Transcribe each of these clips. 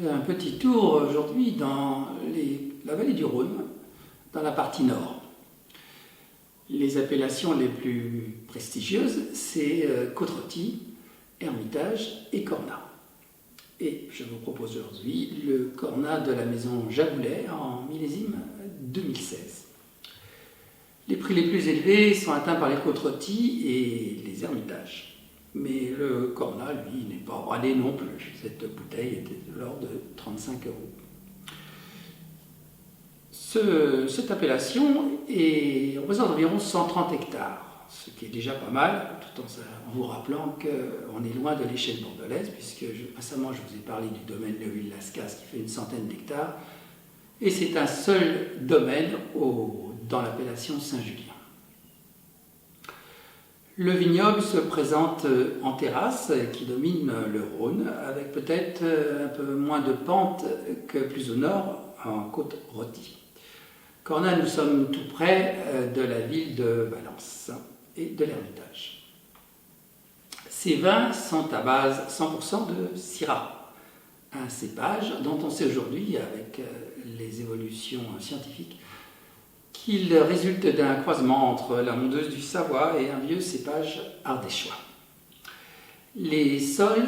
Un petit tour aujourd'hui dans la vallée du Rhône, dans la partie nord. Les appellations les plus prestigieuses, c'est Côte-Rôtie, Hermitage et Cornat. Et je vous propose aujourd'hui le Cornat de la maison Jaboulet en millésime 2016. Les prix les plus élevés sont atteints par les Côte-Rôties et les Hermitages. Mais le Cornat, lui, n'est pas bradé non plus. Cette bouteille était de l'ordre de 35 €. Cette appellation représente environ 130 hectares, ce qui est déjà pas mal, tout en vous rappelant qu'on est loin de l'échelle bordelaise, puisque récemment je vous ai parlé du domaine de Ville-Lascasse qui fait une centaine d'hectares, et c'est un seul domaine dans l'appellation Saint-Julien. Le vignoble se présente en terrasse qui domine le Rhône, avec peut-être un peu moins de pente que plus au nord, en Côte-Rôtie. Cornat, nous sommes tout près de la ville de Valence et de l'Hermitage. Ces vins sont à base 100% de Syrah, un cépage dont on sait aujourd'hui, avec les évolutions scientifiques, qu'il résulte d'un croisement entre la mondeuse du Savoie et un vieux cépage ardéchois. Les sols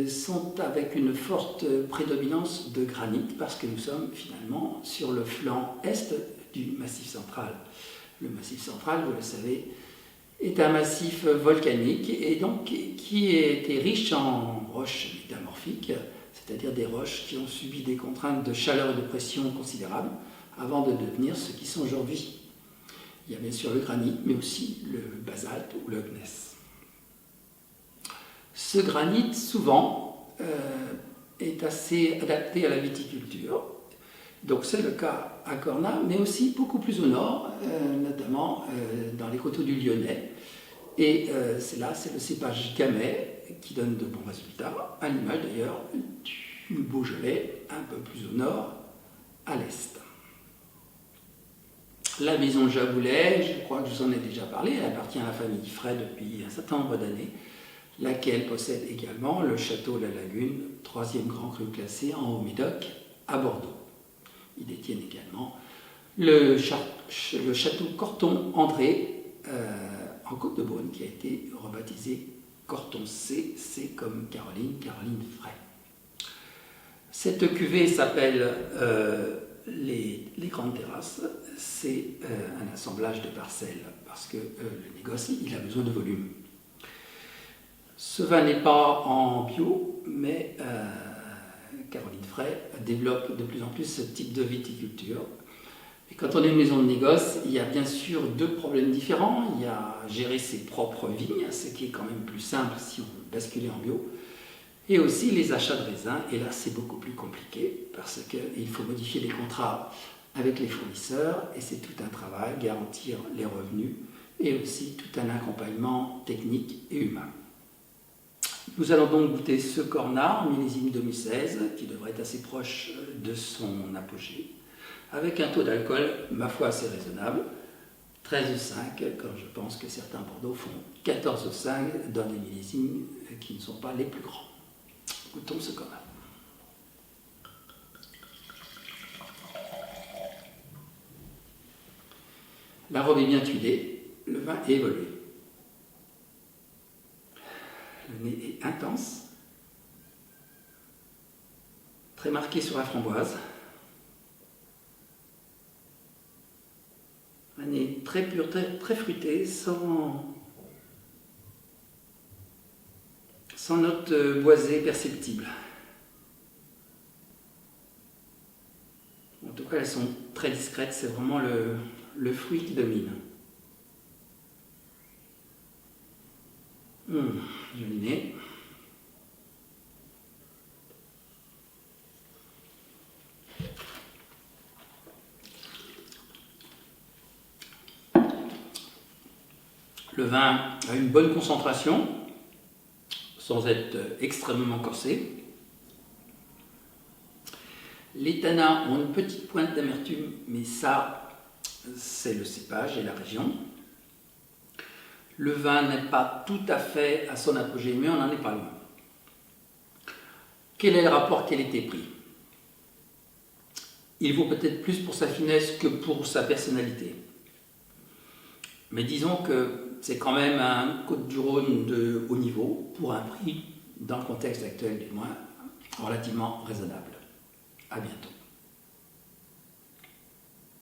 sont avec une forte prédominance de granit parce que nous sommes finalement sur le flanc est du Massif central. Le Massif central, vous le savez, est un massif volcanique et donc qui était riche en roches métamorphiques, c'est-à-dire des roches qui ont subi des contraintes de chaleur et de pression considérables avant de devenir ce qu'ils sont aujourd'hui. Il y a bien sûr le granit, mais aussi le basalte ou le gneiss. Ce granit, souvent, est assez adapté à la viticulture. Donc c'est le cas à Cornat, mais aussi beaucoup plus au nord, notamment dans les coteaux du Lyonnais. Et c'est le cépage Gamay qui donne de bons résultats, à l'image d'ailleurs du Beaujolais, un peu plus au nord, à l'est. La maison Jaboulet, je crois que je vous en ai déjà parlé, elle appartient à la famille Fray depuis un certain nombre d'années, laquelle possède également le château La Lagune, 3e grand cru classé en Haut-Médoc, à Bordeaux. Ils détiennent également le château Corton-André en Côte-de-Beaune, qui a été rebaptisé Corton C, C comme Caroline Fray. Cette cuvée s'appelle les Grandes Terrasses. C'est un assemblage de parcelles parce que le négoce il a besoin de volume. Ce vin n'est pas en bio, mais Caroline Fray développe de plus en plus ce type de viticulture. Et quand on est une maison de négoce, il y a bien sûr deux problèmes différents. Il y a gérer ses propres vignes, ce qui est quand même plus simple si on veut basculer en bio, et aussi les achats de raisins. Et là, c'est beaucoup plus compliqué parce qu'il faut modifier les contrats avec les fournisseurs et c'est tout un travail, garantir les revenus et aussi tout un accompagnement technique et humain. Nous allons donc goûter ce Cornat en millésime 2016 qui devrait être assez proche de son apogée, avec un taux d'alcool, ma foi, assez raisonnable, 13,5, quand je pense que certains Bordeaux font 14,5 dans des millésimes qui ne sont pas les plus grands. Goûtons ce Cornat. La robe est bien tuilée, le vin est évolué. Le nez est intense, très marqué sur la framboise. Un nez très pur, très fruité, sans notes boisées perceptibles. En tout cas, elles sont très discrètes, c'est vraiment le fruit qui domine. Joli nez. Le vin a une bonne concentration, sans être extrêmement corsé. Les tanins ont une petite pointe d'amertume, mais ça, c'est le cépage et la région. Le vin n'est pas tout à fait à son apogée, mais on n'en est pas loin. Quel est le rapport qualité-prix? Il vaut peut-être plus pour sa finesse que pour sa personnalité. Mais disons que c'est quand même un Côtes-du-Rhône de haut niveau, pour un prix, dans le contexte actuel du moins, relativement raisonnable. À bientôt.